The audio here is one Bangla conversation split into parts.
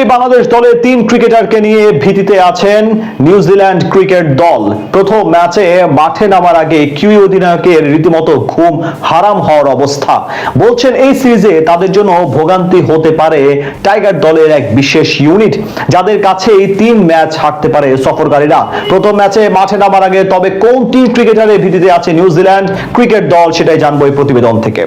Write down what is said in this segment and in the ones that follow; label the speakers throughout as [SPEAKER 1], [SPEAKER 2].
[SPEAKER 1] বাংলাদেশ দলে 3 ক্রিকেটারকে নিয়ে ভীতিতে আছেন নিউজিল্যান্ড ক্রিকেট দল। প্রথম ম্যাচে মাঠে নামার আগে কিউই অধিনায়কের রীতিমতো ঘুম হারাম হওয়ার অবস্থা। বলছেন এই সিরিজে তাদের জন্য ভোগান্তি হতে পারে টাইগার দলের এক বিশেষ ইউনিট, যাদের কাছে এই 3 ম্যাচ হারতে পারে সফরকারীরা। প্রথম ম্যাচে মাঠে নামার আগে তবে কোন 3 ক্রিকেটারের ভীতিতে আছে নিউজিল্যান্ড ক্রিকেট দল, সেটাই জানবো এই প্রতিবেদন থেকে।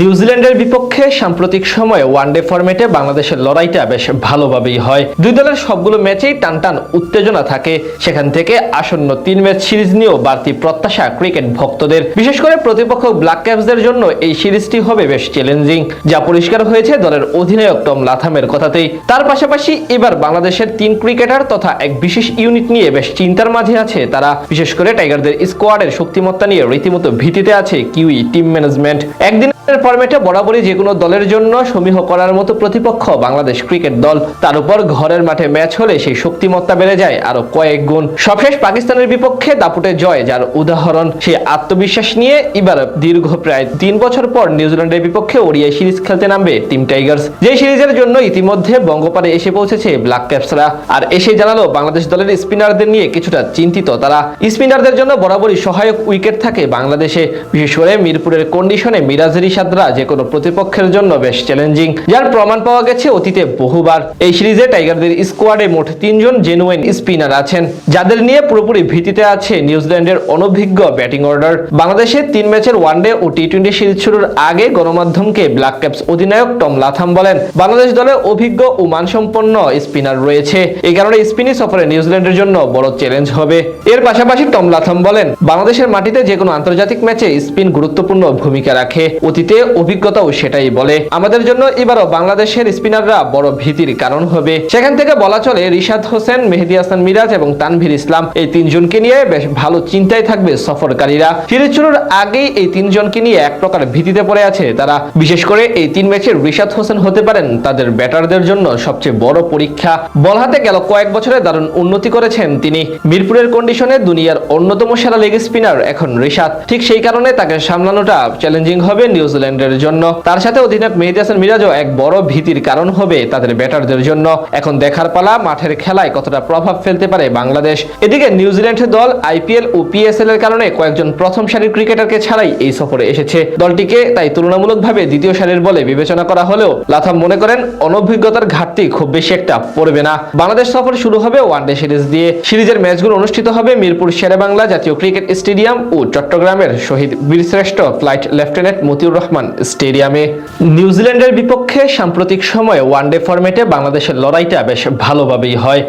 [SPEAKER 2] নিউজিল্যান্ডের বিপক্ষে সাম্প্রতিক সময়ে ওয়ানডে ফরম্যাটে বাংলাদেশের লড়াইটা বেশ ভালোভাবেই হয়। দুই দলের সবগুলো ম্যাচেই টানটান উত্তেজনা থাকে। সেখান থেকে আসন্ন 3 ম্যাচ সিরিজ নিয়েও বাড়তি প্রত্যাশা ক্রিকেট ভক্তদের। বিশেষ করে প্রতিপক্ষ ব্ল্যাক ক্যাপসদের জন্য এই সিরিজটি হবে বেশ চ্যালেঞ্জিং, যা পরিষ্কার হয়েছে দলের অধিনায়ক টম লাথামের কথাতেই। তার পাশাপাশি এবার বাংলাদেশের 3 ক্রিকেটার তথা এক বিশেষ ইউনিট নিয়ে বেশ চিন্তার মাঝে আছে তারা। বিশেষ করে টাইগারদের স্কোয়াডের শক্তিমত্তা নিয়ে রীতিমতো ভীতিতে আছে কিউই টিম ম্যানেজমেন্ট। একদিন ফরম্যাটে বরাবরই যে কোনো দলের জন্য সমীহ করার মতো প্রতিপক্ষ বাংলাদেশ ক্রিকেট দল। তার উপর ঘরের মাঠে ম্যাচ হলে সেই শক্তিমত্তা বেড়ে যায় আরো কয়েক গুণ। সবশেষ পাকিস্তানের বিপক্ষে দাপুটে জয় যার উদাহরণ। সেই আত্মবিশ্বাস নিয়ে এবার দীর্ঘ প্রায় 3 বছর পর নিউজিল্যান্ডের বিপক্ষে ওডিআই সিরিজ খেলতে নামবে টিম টাইগার্স। যে সিরিজের জন্য ইতিমধ্যে বঙ্গপারে এসে পৌঁছেছে ব্ল্যাক ক্যাপসরা। আর এসে জানালো বাংলাদেশ দলের স্পিনারদের নিয়ে কিছুটা চিন্তিত তারা। স্পিনারদের জন্য বরাবরই সহায়ক উইকেট থাকে বাংলাদেশে। বিশেষ করে মিরপুরের কন্ডিশনে মিরাজ রিশাদরা যে কোনো প্রতিপক্ষের জন্য বেশ চ্যালেঞ্জিং, যার প্রমাণ পাওয়া গেছে অতীতে বহুবার। এই সিরিজে টাইগারদের স্কোয়াডে মোট 3 জন জেনুইন স্পিনার আছেন, যাদের নিয়ে পুরোপুরি ভীতিতে আছে নিউজিল্যান্ডের অনভিজ্ঞ ব্যাটিং অর্ডার। বাংলাদেশের 3 ম্যাচের ওয়ানডে ও টি-20 সিরিজ শুরুর আগে গণমাধ্যমকে ব্ল্যাক ক্যাপস অধিনায়ক টম লাথাম বলেন, বাংলাদেশ দলে অভিজ্ঞ ও মানসম্পন্ন স্পিনার রয়েছে, এই কারণে স্পিনি সফরে নিউজিল্যান্ডের জন্য বড় চ্যালেঞ্জ হবে। এর পাশাপাশি টম লাথাম বলেন, বাংলাদেশের মাটিতে যে কোনো আন্তর্জাতিক ম্যাচে স্পিন গুরুত্বপূর্ণ ভূমিকা রাখে, অতীতে অভিজ্ঞতাও সেটাই বলে। আমাদের জন্য এবারও বাংলাদেশের স্পিনাররা বড় ভীতির কারণ হবে। সেখান থেকে বলা চলে রিশাদ হোসেন, মেহেদী হাসান মিরাজ এবং তানভীর ইসলাম এই 3 জনকে নিয়ে বেশ ভালো চিন্তায় থাকবে সফরকারীরা। সিরিজ শুরুর আগেই এই 3 জনকে নিয়ে এক প্রকার ভীতিতে পড়ে আছে তারা। বিশেষ করে এই 3 ম্যাচের রিশাদ হোসেন হতে পারেন তাদের ব্যাটারদের জন্য সবচেয়ে বড় পরীক্ষা। বল হাতে গেল কয়েক বছরে দারুণ উন্নতি করেছেন তিনি। মিরপুরের কন্ডিশনে দুনিয়ার অন্যতম সেরা লেগ স্পিনার এখন রিশাদ। ঠিক সেই কারণে তাকে সামলানোটা চ্যালেঞ্জিং হবে নিউজিল্যান্ডের জন্য। তার সাথে অধিনায়ক মেহেদী হাসান মিরাজও এক বড় ভীতির কারণ হবে তাদের ব্যাটারদের জন্য। এখন দেখার পালা মাঠের খেলায় কতটা প্রভাব ফেলতে পারে বাংলাদেশ। এদিকে নিউজিল্যান্ড দল আইপিএল ও পিএসএল এর কারণে কয়েকজন প্রথম সারির ক্রিকেটারকে ছাড়াই এই সফরে এসেছে। দলটিকে তাই তুলনামূলকভাবে দ্বিতীয় সারির বলে বিবেচনা করা হলেও লাথাম মনে করেন অনভিজ্ঞতার ঘাটতি খুব বেশি একটা পড়বে না। বাংলাদেশ সফর শুরু হবে ওয়ানডে সিরিজ দিয়ে। সিরিজের ম্যাচগুলো অনুষ্ঠিত হবে মিরপুর শেরেবাংলা জাতীয় ক্রিকেট স্টেডিয়াম ও চট্টগ্রামের শহীদ বীরশ্রেষ্ঠ ফ্লাইট লেফটেন্যান্ট মতিউর রহমান স্টেডিয়ামে। নিউজিল্যান্ডের বিপক্ষে সাম্প্রতিক সময়ে ওয়ানডে ফরম্যাটে বাংলাদেশের লড়াইটা বেশ ভালোভাবেই হয়।